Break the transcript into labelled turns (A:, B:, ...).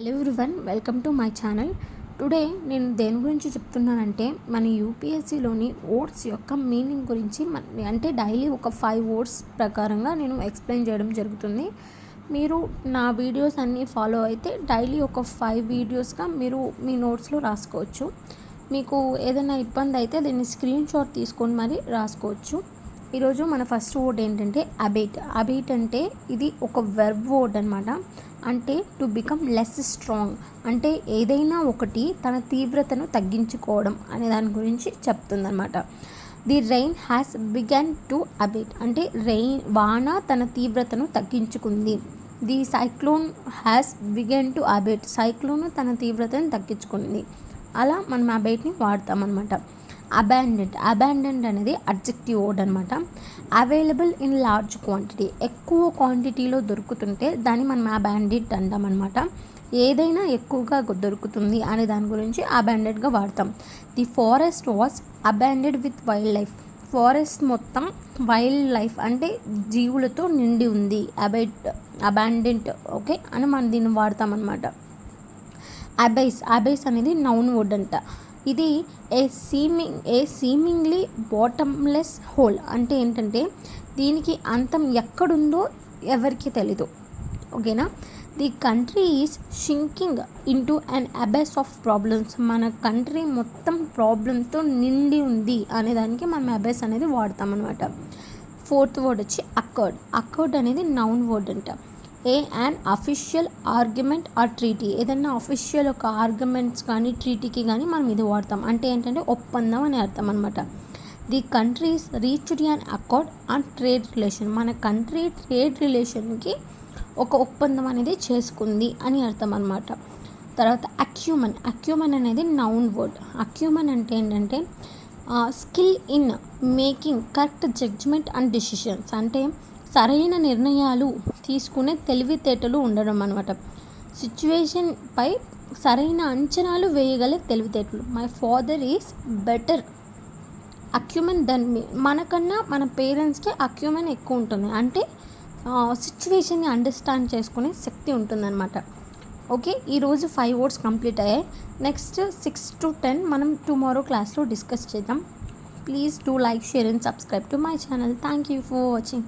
A: Hello everyone, welcome to my channel. Today నేను దేని గురించి చెప్తున్నానంటే మన యూపీఎస్సీలోని వర్డ్స్ యొక్క మీనింగ్ గురించి అంటే డైలీ ఒక 5 వర్డ్స్ ప్రకారంగా నేను ఎక్స్ప్లెయిన్ చేయడం జరుగుతుంది. మీరు నా వీడియోస్ అన్నీ ఫాలో అయితే డైలీ ఒక 5 వీడియోస్గా మీరు మీ నోట్స్లో రాసుకోవచ్చు. మీకు ఏదైనా ఇబ్బంది అయితే దీన్ని స్క్రీన్ షాట్ తీసుకొని మరి రాసుకోవచ్చు. ఈరోజు మన ఫస్ట్ వర్డ్ ఏంటంటే అబేట్. అబేట్ అంటే ఇది ఒక వెర్బ్ వర్డ్ అనమాట. అంటే టు బికమ్ లెస్ స్ట్రాంగ్, అంటే ఏదైనా ఒకటి తన తీవ్రతను తగ్గించుకోవడం అనే దాని గురించి చెప్తుందన్నమాట. The rain has begun to abate, అంటే వాన తన తీవ్రతను తగ్గించుకుంది. The cyclone has begun to abate, cyclone తన తీవ్రతను తగ్గించుకుంది. అలా మనం అబేట్ని వాడతామన్నమాట. అబాండెంట్ అనేది అడ్జెక్టివ్ వర్డ్ అనమాట. అవైలబుల్ ఇన్ లార్జ్ క్వాంటిటీ, ఎక్కువ క్వాంటిటీలో దొరుకుతుంటే దాన్ని మనం అబాండెంట్ అంటామన్నమాట. ఏదైనా ఎక్కువగా దొరుకుతుంది అనే దాని గురించి అబాండెంట్గా వాడతాం. The forest was abandoned with wild life, forest మొత్తం వైల్డ్ లైఫ్ అంటే జీవులతో నిండి ఉంది. అబాండెంట్ ఓకే అని మనం దీన్ని వాడతామన్నమాట. అబైస్ అనేది నౌన్ వర్డ్ అంట. ఇది ఏ సీమింగ్లీ బాటమ్లెస్ హోల్, అంటే ఏంటంటే దీనికి అంతం ఎక్కడుందో ఎవరికి తెలీదు. ఓకేనా. The country is sinking into an abyss of problems, మన కంట్రీ మొత్తం ప్రాబ్లమ్స్తో నిండి ఉంది అనేదానికి మనం అబైస్ అనేది వాడతామన్నమాట. ఫోర్త్ వర్డ్ వచ్చి అకర్డ్ అనేది నౌన్ వర్డ్ అంట. An official argument or treaty, ఏదైనా అఫీషియల్ ఒక ఆర్గ్యుమెంట్స్ కానీ ట్రీటీకి కానీ మనం ఇది వాడతాం. అంటే ఏంటంటే ఒప్పందం అని అర్థం అనమాట. The countries reached an accord on trade relation, మన కంట్రీ ట్రేడ్ రిలేషన్కి ఒక ఒప్పందం అనేది చేసుకుంది అని అర్థం అనమాట. తర్వాత అక్యూమన్ అనేది నౌన్ వర్డ్. అక్యూమన్ అంటే ఏంటంటే skill in making correct judgement and decisions, అంటే సరైన నిర్ణయాలు తీసుకునే తెలివితేటలు ఉండడం అనమాట. సిచ్యువేషన్ పై సరైన అంచనాలు వేయగల తెలివితేటలు. My father is better acumen than me, మనకన్నా మన పేరెంట్స్కి అక్యూమన్ ఎక్కువ ఉంటుంది, అంటే సిచ్యువేషన్ని అండర్స్టాండ్ చేసుకునే శక్తి ఉంటుందన్నమాట. ఓకే, ఈరోజు 5 వర్డ్స్ కంప్లీట్ అయ్యాయి. నెక్స్ట్ 6 to 10 మనం టుమారో క్లాస్లో డిస్కస్ చేద్దాం. Please do like, share and subscribe to my channel. Thank you for watching.